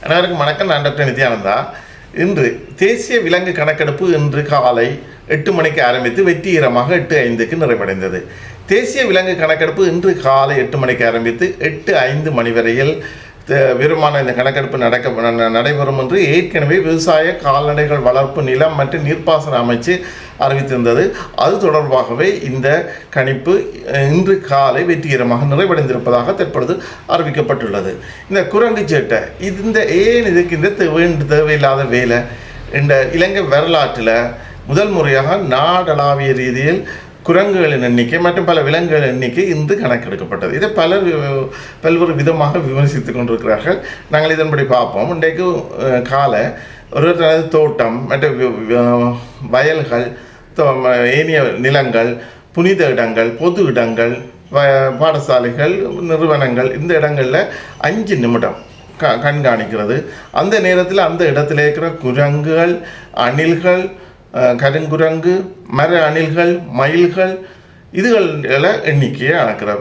அனைவருக்கும் வணக்கம். நான் டாக்டர் நித்யானந்தா. இன்று தேசிய விலங்கு கணக்கெடுப்பு இன்று காலை 8 மணிக்கு ஆரம்பித்து வெற்றிகரமாக 8:05க்கு நிறைவடைந்தது. தேசிய விலங்கு கணக்கெடுப்பு இன்று காலை 8 மணிக்கு ஆரம்பித்து 8:05 மணி வரையில் விருமான இந்த கணக்கெடுப்பு நடைபெறும் என்று ஏற்கனவே விவசாய கால்நடைகள் வளர்ப்பு நிலம் மற்றும் நீர்ப்பாசன அமைச்சு அறிவித்திருந்தது. அது தொடர்பாகவே இந்த கணிப்பு இன்று காலை வெற்றிகரமாக நிறைவடைந்திருப்பதாக தற்பொழுது அறிவிக்கப்பட்டுள்ளது. இந்த குரங்கு சேட்டை இதுக்கு இந்த தேவையில்லாத வேலை இந்த இலங்கை வரலாற்றில் முதல் முறையாக நாடளாவிய ரீதியில் குரங்குகளின் எண்ணிக்கை மற்றும் பல விலங்குகளின் எண்ணிக்கை இன்று கணக்கெடுக்கப்பட்டது. இதை பல்வேறு விதமாக விமர்சித்துக் கொண்டிருக்கிறார்கள். நாங்கள் இதன்படி பார்ப்போம். இன்றைக்கு காலை ஒரு தோட்டம் மற்ற வயல்கள், ஏனைய நிலங்கள், புனித இடங்கள், பொது இடங்கள், பாடசாலைகள், நிறுவனங்கள், இந்த இடங்களில் 5 நிமிடம் கண்காணிக்கிறது. அந்த நேரத்தில் அந்த இடத்துல இருக்கிற குரங்குகள், அணில்கள், கருங்குரங்கு, மர அணில்கள், மயில்கள், இதுகள எண்ணிக்கையை அனுக்கிற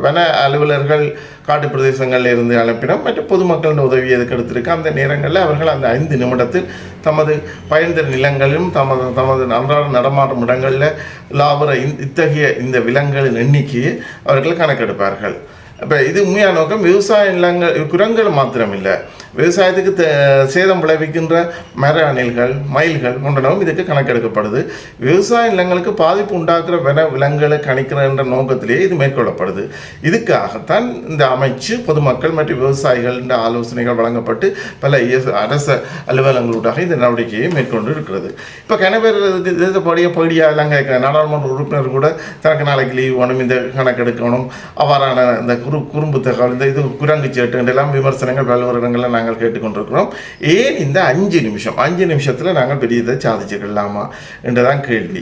வன அலுவலர்கள் காட்டு பிரதேசங்களில் இருந்து அனுப்பினோம். மற்ற பொதுமக்களின் உதவி எதுக்கு எடுத்திருக்கு. அந்த நேரங்களில் அவர்கள் அந்த 5 நிமிடத்தில் தமது பயந்த நிலங்களிலும் தமது அன்றாட நடமாடும் இடங்களில் லாபர இத்தகைய இந்த விலங்குகளின் எண்ணிக்கையை அவர்கள் கணக்கெடுப்பார்கள். இப்போ இது உண்மையான நோக்கம் விவசாய நிலங்கள் குரங்குகள் மாத்திரமில்லை, விவசாயத்துக்கு சேதம் விளைவிக்கின்ற மர அணில்கள், மயில்கள் போன்றனவும் இதுக்கு கணக்கெடுக்கப்படுது. விவசாய நிலங்களுக்கு பாதிப்பு உண்டாக்குற விலங்குகளை கணிக்கிற என்ற நோக்கத்திலேயே இது மேற்கொள்ளப்படுது. இதுக்காகத்தான் இந்த அமைச்சு பொதுமக்கள் மற்றும் விவசாயிகள் என்ற ஆலோசனைகள் வழங்கப்பட்டு பல அரச அலுவலங்களூடாக இந்த நடவடிக்கையை மேற்கொண்டு இருக்கிறது. இப்போ கணவர் பகுதியெல்லாம் கேட்க நாடாளுமன்ற உறுப்பினர் கூட தனக்கு நாளைக்கு லீவ் வேணும், இந்த கணக்கெடுக்கணும், அவ்வாறான இந்த குறும்பு தகவல், இந்த இது குரங்கு சேட்டு என்றெல்லாம் விமர்சனங்கள் பல்வேறு இடங்களில் நாங்கள் கேட்டுக்கொண்டிருக்கிறோம். ஏன் இந்த 5 நிமிஷத்தில் நாங்கள் பெரியதை சாதிச்சுக்கலாமா என்றுதான் கேள்வி.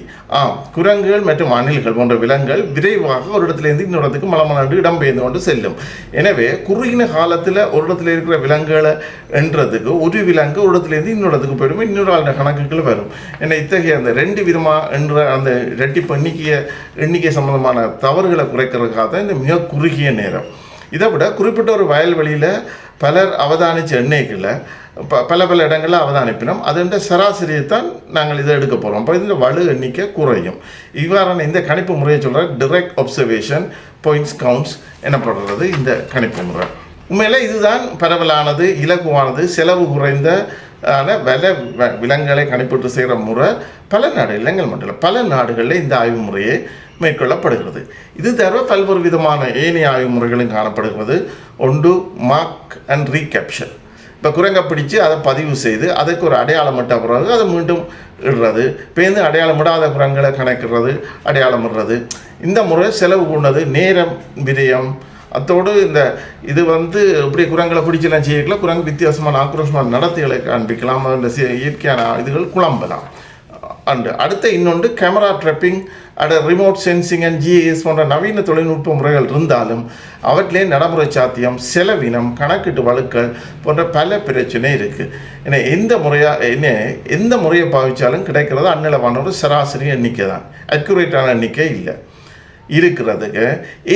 குரங்குகள் மற்றும் அணில்கள் போன்ற விலங்குகள் விரைவாக ஒரு இடத்துலேருந்து இன்னொரு இடத்துக்கு மலமலாண்டு இடம்பெயர்ந்து கொண்டு செல்லும். எனவே குறுகின காலத்தில் ஒரு இடத்துல இருக்கிற விலங்குகளை என்றதுக்கு ஒரு விலங்கு ஒரு இடத்துலேருந்து இன்னொரு இடத்துக்கு போயிடும், இன்னொரு ஆளுடைய கணக்குகள் வரும். ஏன்னா இத்தகைய அந்த 2 விதமாக என்ற அந்த இரட்டிப்பு எண்ணிக்கை சம்பந்தமான தவறுகளை குறைக்கிறதுக்காக தான் இந்த மிக குறுகிய நேரம். இதை விட குறிப்பிட்ட ஒரு வயல்வெளியில் பலர் அவதானித்த எண்ணெய்களை பல இடங்களில் அவதானிப்பினோம். அதுன்ற சராசரியை தான் நாங்கள் இதை எடுக்க போகிறோம். அப்போ இந்த வலு எண்ணிக்கை குறையும். இவ்வாறான இந்த கணிப்பு முறையை சொல்கிற டிரெக்ட் ஒப்சர்வேஷன் பாயிண்ட்ஸ் கவுண்ட்ஸ் எனப்படுறது இந்த கணிப்பு முறை. உண்மையில் இதுதான் பரவலானது, இலகுவானது, செலவு குறைந்த விலங்குகளை கணிப்பிட்டு செய்கிற முறை பல நாடுகள், இலங்கை மட்டும் இல்லை, பல நாடுகளில் இந்த ஆய்வு முறையை மேற்கொள்ளப்படுகிறது. இது தவிர பல்வேறு விதமான ஏனைய ஆய்வு முறைகளும் காணப்படுகிறது. ஒன்று மார்க் அண்ட் ரீகேப்சர். இப்போ குரங்கை பிடிச்சு அதை பதிவு செய்து அதுக்கு ஒரு அடையாளம் இட்ட பிறகு அதை மீண்டும் இடுறது, பேருந்து அடையாளம் இடாத குரங்களை கணக்கிறது, அடையாளம் இடுறது. இந்த முறை செலவு கொண்டது, நேரம் விரயம். அத்தோடு இது இப்படி குரங்களை பிடிச்செல்லாம் செய்யக்கலாம். குரங்கு வித்தியாசமான ஆக்ரோஷமான நடத்தைகளை காண்பிக்கலாம். அந்த இயற்கையான இதுகள் குழம்பலாம். அடுத்த இன்னொன்று camera trapping, remote sensing and GS போன்ற நவீன தொழில்நுட்ப முறைகள் இருந்தாலும் அவற்றிலே நடைமுறை சாத்தியம், செலவினம், கணக்கீட்டு வழுக்கள் போன்ற பல பிரச்சனை இருக்குது. ஏன்னா எந்த முறையை பாவித்தாலும் கிடைக்கிறது அந்நிலவான ஒரு சராசரி எண்ணிக்கை தான், அக்யூரேட்டான எண்ணிக்கை இல்லை. இருக்கிறதுக்கு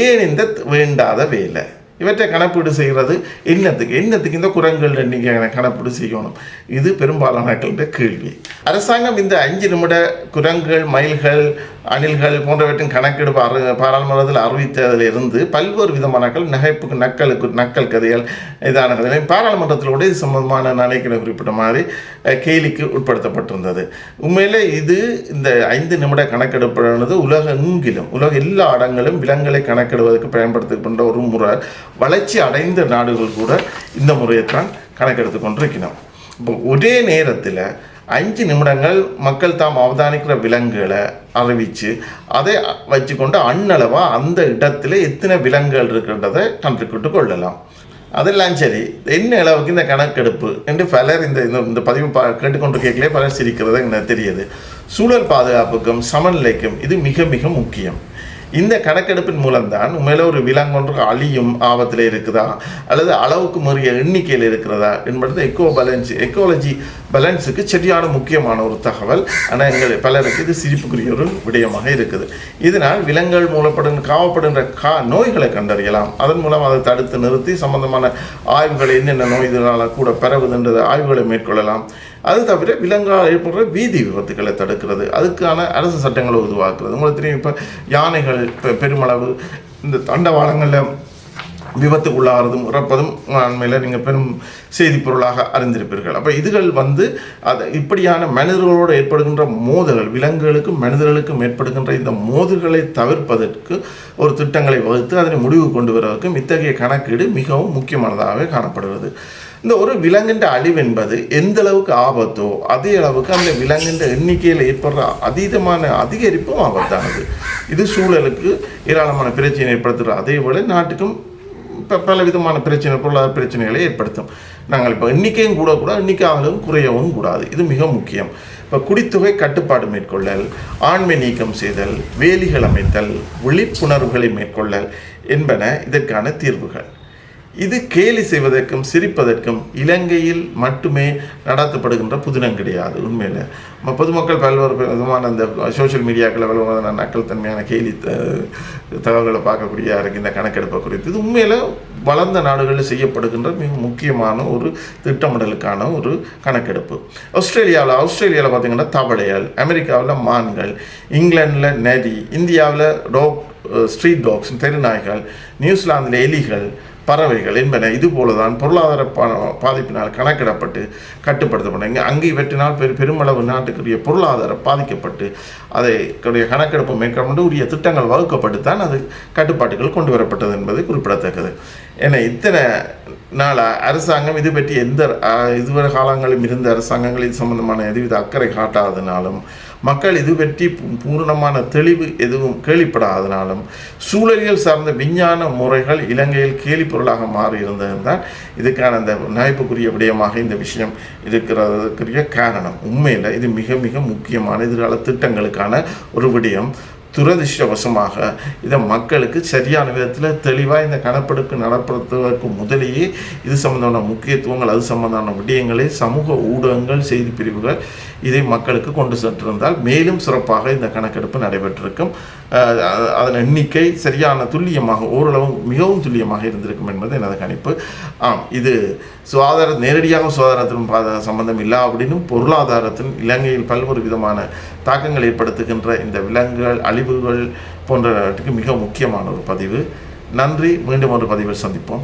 ஏன் இந்த வேண்டாத வேலை? இவற்றை கணப்பீடு செய்கிறது என்னத்துக்கு இந்த குரங்குகள் எண்ணிக்கை கணப்பீடு செய்யணும்? இது பெரும்பாலான கேள்வி. அரசாங்கம் இந்த 5 நிமிட குரங்குகள், மயில்கள், அணில்கள் போன்றவற்றின் கணக்கெடுப்பு பாராளுமன்றத்தில் அறிவித்ததிலிருந்து பல்வேறு விதமான நக்கல் கதைகள், இதான கதைகள் பாராளுமன்றத்திலோடு இது சம்பந்தமான நினைக்கிற குறிப்பிட்ட மாதிரி கேலிக்கு உட்படுத்தப்பட்டிருந்தது. உண்மையிலே இந்த 5 நிமிட கணக்கெடுப்பானது உலக எல்லா இடங்களும் விலங்குகளை கணக்கெடுவதற்கு பயன்படுத்தப்படுகின்ற ஒரு முறை. வளர்ச்சி அடைந்த நாடுகள் கூட இந்த முறையைத்தான் கணக்கெடுத்து கொண்டிருக்கணும். இப்போ ஒரே நேரத்தில் 5 நிமிடங்கள் மக்கள் தாம் அவதானிக்கிற விலங்குகளை அறிவித்து அதை வச்சுக்கொண்டு அண்ணளவாக அந்த இடத்துல எத்தனை விலங்குகள் இருக்கின்றதை கண்டுக்கிட்டு கொள்ளலாம். அதெல்லாம் சரி, என்ன அளவுக்கு இந்த கணக்கெடுப்பு என்று பலர் இந்த பதிவு கேட்டுக்கொண்டு கேட்கலே பலர் சிரிக்கிறத எனக்கு தெரியுது. சூழல் பாதுகாப்புக்கும் சமநிலைக்கும் இது மிக மிக முக்கியம். இந்த கணக்கெடுப்பின் மூலம்தான் உண்மையில ஒரு விலங்கு ஒன்று அழியும் ஆபத்தில் இருக்குதா அல்லது அளவுக்கு மீறிய எண்ணிக்கையில் இருக்கிறதா என்பது எக்கோலஜி பேலன்ஸுக்கு சரியான முக்கியமான ஒரு தகவல். ஆனால் எங்கள் பலருக்கு இது சிரிப்புக்குரிய ஒரு விடயமாக இருக்குது. இதனால் விலங்குகள் மூலப்படுகின்ற காவப்படுகின்ற நோய்களை கண்டறியலாம். அதன் மூலம் அதை தடுத்து நிறுத்தி சம்பந்தமான ஆய்வுகளை என்னென்ன நோய் இதனால் கூட பரவுதுன்ற ஆய்வுகளை மேற்கொள்ளலாம். அது தவிர விலங்கால் ஏற்படுற வீதி விபத்துக்களை தடுக்கிறது, அதுக்கான அரசு சட்டங்களை உருவாக்குறது. உங்களுக்கு தெரியும், இப்போ யானைகள் பெருமளவு இந்த தண்டவாளங்களில் விபத்துக்குள்ளாகிறதும் இறப்பதும் உண்மையில் நீங்கள் பெரும் செய்தி பொருளாக அறிந்திருப்பீர்கள். அப்போ இதுகள் அதை இப்படியான மனிதர்களோடு ஏற்படுகின்ற மோதல்கள், விலங்குகளுக்கும் மனிதர்களுக்கும் ஏற்படுகின்ற இந்த மோதல்களை தவிர்ப்பதற்கு ஒரு திட்டங்களை வகுத்து அதனை முடிவு கொண்டு வருவதற்கும் இத்தகைய கணக்கீடு மிகவும் முக்கியமானதாகவே காணப்படுகிறது. இந்த ஒரு விலங்கின்ற அழிவு என்பது எந்த அளவுக்கு ஆபத்தோ அதே அளவுக்கு அந்த விலங்கின்ற எண்ணிக்கையில் ஏற்படுற அதிகரிப்பும் ஆபத்தானது. இது சூழலுக்கு ஏராளமான பிரச்சனை ஏற்படுத்துகிற அதே போல நாட்டுக்கும் பல விதமான பொருளாதார பிரச்சனைகளை ஏற்படுத்தும். நாங்கள் இப்போ எண்ணிக்கையும் கூட எண்ணிக்கையாலும் குறையவும் கூடாது. இது மிக முக்கியம். இப்போ குடித்தொகை கட்டுப்பாடு மேற்கொள்ளல், ஆண்மை நீக்கம் செய்தல், வேலிகள் அமைத்தல், விழிப்புணர்வுகளை மேற்கொள்ளல் என்பன இதற்கான தீர்வுகள். இது கேலி செய்வதற்கும் சிரிப்பதற்கும் இலங்கையில் மட்டுமே நடத்தப்படுகின்ற புதினம் கிடையாது. உண்மையில் பொதுமக்கள் பல்வேறு விதமான அந்த சோஷியல் மீடியாக்களை வலுவான நக்கல் தன்மையான கேலி தகவல்களை பார்க்கக்கூடிய இருக்கு இந்த கணக்கெடுப்பை குறித்து. இது உண்மையில் வளர்ந்த நாடுகளில் செய்யப்படுகின்ற மிக முக்கியமான ஒரு திட்டமிடலுக்கான ஒரு கணக்கெடுப்பு. ஆஸ்திரேலியாவில் பார்த்திங்கன்னா தவளைகள், அமெரிக்காவில் மான்கள், இங்கிலாண்டில் நரி, இந்தியாவில் ஸ்ட்ரீட் டாக்ஸ் தெருநாய்கள், நியூசிலாந்தில் எலிகள், பறவைகள் என்பன இதுபோலதான் பொருளாதார பாதிப்பினால் கணக்கிடப்பட்டு கட்டுப்படுத்தப்பட்டாங்க. அங்கே இவற்றினால் பெருமளவு நாட்டுக்குரிய பொருளாதாரம் பாதிக்கப்பட்டு அதை கணக்கெடுப்பு மேற்கொண்டு உரிய திட்டங்கள் வகுக்கப்பட்டுத்தான் அது கட்டுப்பாட்டுகள் கொண்டு வரப்பட்டது என்பது குறிப்பிடத்தக்கது. ஏன்னா இத்தனை நாளாக அரசாங்கம் இது பற்றி இதுவரை காலங்களிலும் இருந்த அரசாங்கங்கள் இது சம்பந்தமான எதுவித அக்கறை காட்டாதனாலும் மக்கள் இது பற்றி பூரணமான தெளிவு எதுவும் கேள்விப்படாதனாலும் சூழலியல் சார்ந்த விஞ்ஞான முறைகள் இலங்கையில் கேலி பொருளாக மாறி இருந்ததுதான் இதுக்கான அந்த நகைப்புக்குரிய விடயமாக இந்த விஷயம் இருக்கிறதுக்குரிய காரணம். உண்மையில் இது மிக மிக முக்கியமான எதிர்கால திட்டங்களுக்கான ஒரு விடயம். துரதிர்ஷ்டவசமாக இதை மக்களுக்கு சரியான விதத்தில் தெளிவாக இந்த கணக்கெடுப்பு நடப்படுத்துவதற்கு முதலேயே இது சம்பந்தமான முக்கியத்துவங்கள், அது சம்பந்தமான விடயங்களை சமூக ஊடகங்கள், செய்தி பிரிவுகள் இதை மக்களுக்கு கொண்டு சென்றிருந்தால் மேலும் சிறப்பாக இந்த கணக்கெடுப்பு நடைபெற்றிருக்கும். அதன் எண்ணிக்கை சரியான துல்லியமாக, ஓரளவு மிகவும் துல்லியமாக இருந்திருக்கும் என்பது எனது கணிப்பு. இது நேரடியாக சுகாதாரத்தின் சம்பந்தம் இல்லை அப்படின்னும் பொருளாதாரத்தின் இலங்கையில் பல்வேறு விதமான தாக்கங்கள் ஏற்படுத்துகின்ற இந்த விலங்குகள் அழிவுகள் போன்றவற்றுக்கு மிக முக்கியமான ஒரு பதிவு. நன்றி. மீண்டும் ஒரு பதிவில் சந்திப்போம்.